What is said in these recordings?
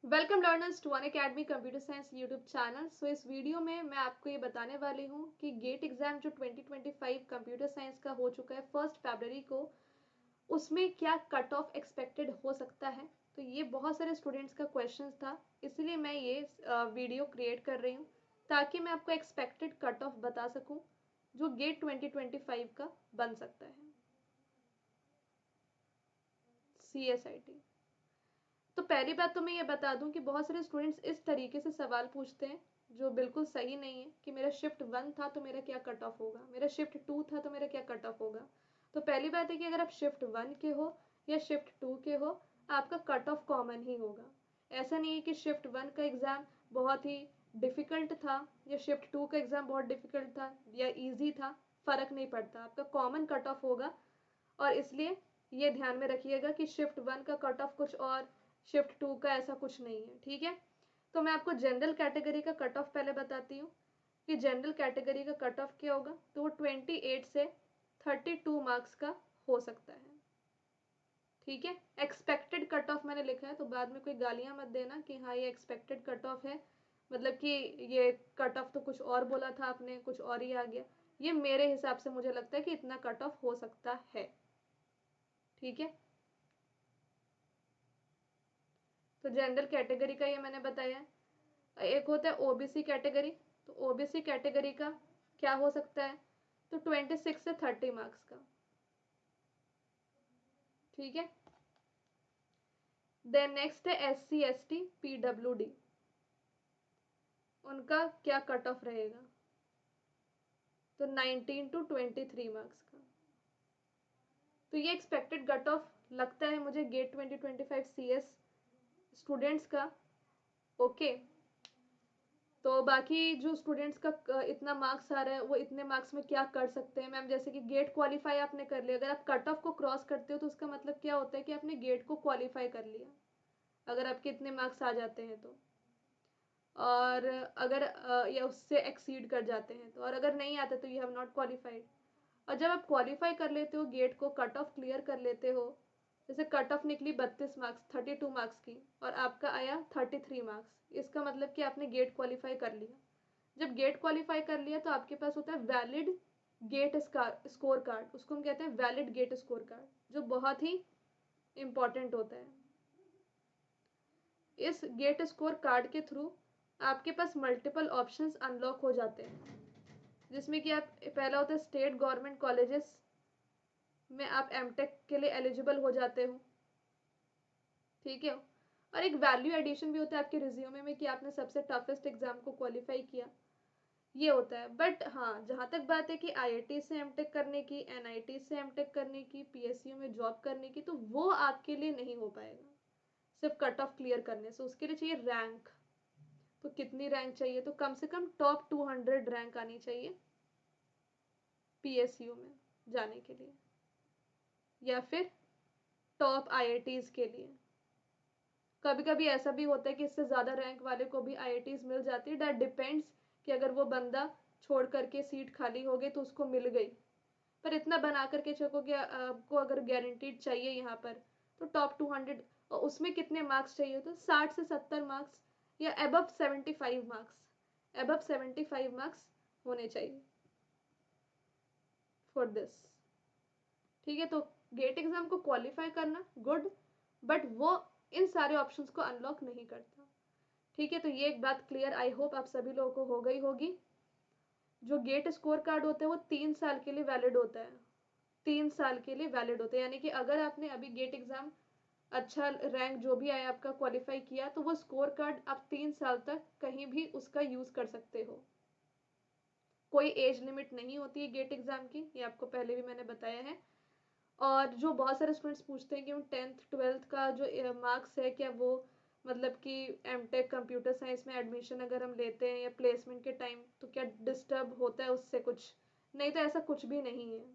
Welcome learners to Unacademy computer science YouTube channel. इस video में मैं आपको ये बताने वाली हूँ कि गेट एग्ज़ाम जो 2025 कंप्यूटर साइंस का हो चुका है 1 फरवरी को, उसमें क्या कट ऑफ एक्सपेक्टेड हो सकता है। तो ये बहुत सारे स्टूडेंट्स का क्वेश्चन था, इसलिए मैं ये वीडियो क्रिएट कर रही हूँ ताकि मैं आपको एक्सपेक्टेड कट ऑफ बता सकूँ जो गेट 2025 का बन सकता है। CSIT। तो पहली बात तो मैं ये बता दूं कि बहुत सारे स्टूडेंट्स इस तरीके से सवाल पूछते हैं जो बिल्कुल सही नहीं है कि मेरा शिफ्ट 1 था तो मेरा क्या कट ऑफ होगा, मेरा शिफ्ट 2 था तो मेरा क्या कट ऑफ होगा। तो पहली बात है कि अगर आप शिफ्ट 1 के हो या शिफ्ट 2 के हो, आपका कट ऑफ कॉमन ही होगा। ऐसा नहीं है कि शिफ्ट 1 का एग्ज़ाम बहुत ही डिफ़िकल्ट था या शिफ्ट 2 का एग्ज़ाम बहुत डिफ़िकल्ट था या ईजी था, फ़र्क नहीं पड़ता, आपका कॉमन कट ऑफ होगा। और इसलिए ये ध्यान में रखिएगा कि शिफ्ट 1 का कट ऑफ कुछ और, शिफ्ट 2 का ऐसा कुछ नहीं है, ठीक है। तो मैं आपको जनरल कैटेगरी का कट ऑफ पहले बताती हूँ कि जनरल कैटेगरी का कट ऑफ क्या होगा। तो वो 28 से 32 मार्क्स का हो सकता है, ठीक है। एक्सपेक्टेड कट ऑफ मैंने लिखा है, तो बाद में कोई गालियाँ मत देना कि हाँ ये एक्सपेक्टेड कट ऑफ है, मतलब कि ये कट ऑफ तो कुछ और बोला था आपने, कुछ और ही आ गया। ये मेरे हिसाब से मुझे लगता है कि इतना कट ऑफ हो सकता है, ठीक है। तो जनरल कैटेगरी का ये मैंने बताया। एक होता है ओबीसी कैटेगरी। तो ओबीसी कैटेगरी का क्या हो सकता है, तो 26 से 30 मार्क्स का, ठीक है। देन नेक्स्ट है SC ST PWD, उनका क्या कट ऑफ रहेगा, तो 19 to 23 मार्क्स का। तो ये एक्सपेक्टेड कट ऑफ लगता है मुझे गेट 2025 CS स्टूडेंट्स का, ओके। तो बाकी जो स्टूडेंट्स का इतना मार्क्स आ रहा है वो इतने मार्क्स में क्या कर सकते हैं मैम। जैसे कि गेट क्वालिफाई आपने कर लिया, अगर आप कट ऑफ को क्रॉस करते हो तो उसका मतलब क्या होता है कि आपने गेट को क्वालिफाई कर लिया, अगर आपके इतने मार्क्स आ जाते हैं तो। और अगर या उससे एक्सीड कर जाते हैं तो, और अगर नहीं आते तो यू हैव नॉट क्वालिफाइड। और जब आप क्वालिफाई कर लेते हो गेट को, कट ऑफ क्लियर कर लेते हो, जैसे कट ऑफ निकली 32 मार्क्स 32 मार्क्स की और आपका आया 33 मार्क्स, इसका मतलब कि आपने गेट क्वालिफाई कर लिया। जब गेट क्वालिफाई कर लिया तो आपके पास होता है वैलिड गेट स्कोर कार्ड, उसको हम कहते हैं वैलिड गेट स्कोर कार्ड, जो बहुत ही इम्पॉर्टेंट होता है। इस गेट स्कोर कार्ड के थ्रू आपके पास मल्टीपल ऑप्शंस अनलॉक हो जाते हैं, जिसमें कि आप पहला होता है स्टेट गवर्नमेंट कॉलेजेस में आप एमटेक के लिए एलिजिबल हो जाते हो, ठीक है। और एक वैल्यू एडिशन भी होता है आपके रिज्यूमे में कि आपने सबसे टफेस्ट एग्जाम को क्वालिफाई किया, ये होता है। बट हाँ, जहाँ तक बात है कि आईआईटी से एमटेक करने की, एनआईटी से एमटेक करने की, पीएसयू में जॉब करने की, तो वो आपके लिए नहीं हो पाएगा सिर्फ कट ऑफ क्लियर करने से। उसके लिए चाहिए रैंक। तो कितनी रैंक चाहिए, तो कम से कम टॉप 200 रैंक आनी चाहिए पीएसयू में जाने के लिए, या फिर टॉप आईआईटीज के लिए। कभी कभी ऐसा भी होता है कि इससे ज़्यादा रैंक वाले को भी आईआईटीज मिल जाती है, दैट डिपेंड्स कि अगर वो बंदा छोड़ करके सीट खाली हो गई तो उसको मिल गई। पर इतना बना करके चलो कि आपको अगर गारंटीड चाहिए यहाँ पर, तो टॉप 200, और उसमें कितने मार्क्स चाहिए, तो 60 से 70 मार्क्स या अबव 75 मार्क्स, अबव 75 मार्क्स होने चाहिए फॉर दिस, ठीक है। तो गेट एग्जाम को क्वालिफाई करना गुड, बट वो इन सारे ऑप्शंस को अनलॉक नहीं करता, ठीक है। तो ये एक बात क्लियर आई होप आप सभी लोगों को हो गई होगी। जो गेट स्कोर कार्ड होता है वो 3 साल के लिए वैलिड होता है, 3 साल के लिए वैलिड होता है। यानी कि अगर आपने अभी गेट एग्जाम अच्छा रैंक जो भी आया आपका क्वालिफाई किया, तो वो स्कोर कार्ड आप 3 साल तक कहीं भी उसका यूज कर सकते हो। कोई एज लिमिट नहीं होती है गेट एग्जाम की, ये आपको पहले भी मैंने बताया है। और जो बहुत सारे स्टूडेंट्स पूछते हैं कि 10th 12th का जो मार्क्स है, क्या वो मतलब कि एमटेक कंप्यूटर साइंस में एडमिशन अगर हम लेते हैं या प्लेसमेंट के टाइम तो क्या डिस्टर्ब होता है उससे, कुछ नहीं। तो ऐसा कुछ भी नहीं है,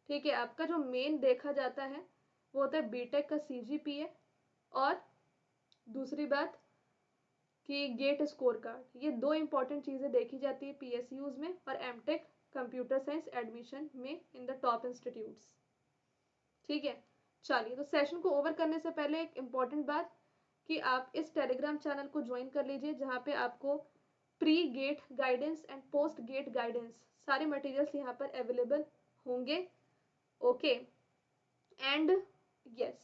ठीक है। आपका जो मेन देखा जाता है वो होता है बीटेक का CGPA, और दूसरी बात कि गेट स्कोर कार्ड। ये दो इंपॉर्टेंट चीज़ें देखी जाती है पीएसयूज में और एमटेक कंप्यूटर साइंस एडमिशन में इन द टॉप इंस्टीट्यूट्स, ठीक है। चलिए, तो सेशन को ओवर करने से पहले एक इम्पॉर्टेंट बात कि आप इस टेलीग्राम चैनल को ज्वाइन कर लीजिए, जहाँ पे आपको pre GATE guidance and post GATE guidance सारे मटेरियल्स यहाँ पर अवेलेबल होंगे। ओके एंड यस,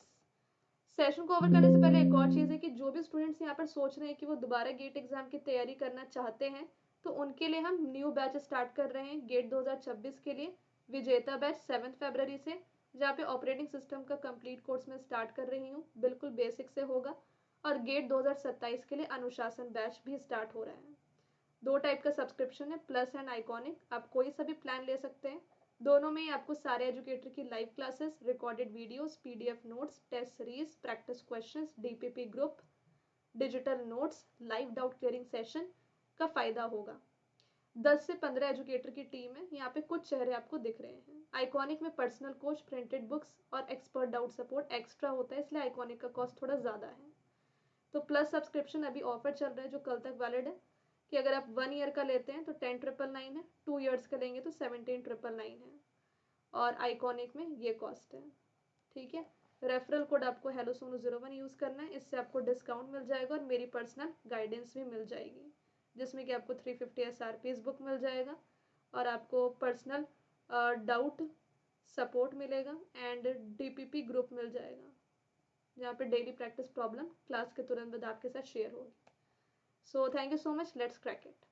सेशन को ओवर करने से पहले एक और चीज़ है कि जो भी स्टूडेंट्स यहाँ पर सोच रहे हैं कि वो दोबारा गेट एग्जाम की तैयारी करना चाहते हैं, तो उनके लिए हम न्यू बैच स्टार्ट कर रहे हैं गेट 2026 के लिए। विजेता बैच 7 फरवरी से, जहाँ पे ऑपरेटिंग सिस्टम का कंप्लीट कोर्स मैं स्टार्ट कर रही हूँ, बिल्कुल बेसिक से होगा। और गेट 2027 के लिए अनुशासन बैच भी स्टार्ट हो रहा है। 2 टाइप का सब्सक्रिप्शन है, प्लस एंड आइकॉनिक। आप कोई सा भी प्लान ले सकते हैं। दोनों में ही आपको सारे एजुकेटर की live classes, recorded videos, PDF notes, test series, practice questions, DPP group, digital notes, live doubt clearing session का फायदा होगा। 10 से 15 एजुकेटर की टीम है। यहाँ पे कुछ चेहरे आपको दिख रहे हैं। आइकॉनिक में पर्सनल कोच, प्रिंटेड बुक्स और एक्सपर्ट डाउट सपोर्ट एक्स्ट्रा होता है, इसलिए आइकॉनिक का कॉस्ट थोड़ा ज़्यादा है। तो प्लस सब्सक्रिप्शन अभी ऑफर चल रहा है जो कल तक वैलिड है, कि अगर आप 1 ईयर का लेते हैं तो 10,999 है, 2 ईयर्स का लेंगे तो 17,999 है, और आइकॉनिक में ये कॉस्ट है। ठीक है, रेफरल कोड आपको हेलो सोनू 01 यूज़ करना है, इससे आपको डिस्काउंट मिल जाएगा और मेरी पर्सनल गाइडेंस भी मिल जाएगी, जिसमें कि आपको 350 SRPs बुक मिल जाएगा और आपको पर्सनल डाउट सपोर्ट मिलेगा एंड डीपीपी ग्रुप मिल जाएगा, जहाँ पे डेली प्रैक्टिस प्रॉब्लम क्लास के तुरंत बाद आपके साथ शेयर होगी। So thank you so much, let's crack it.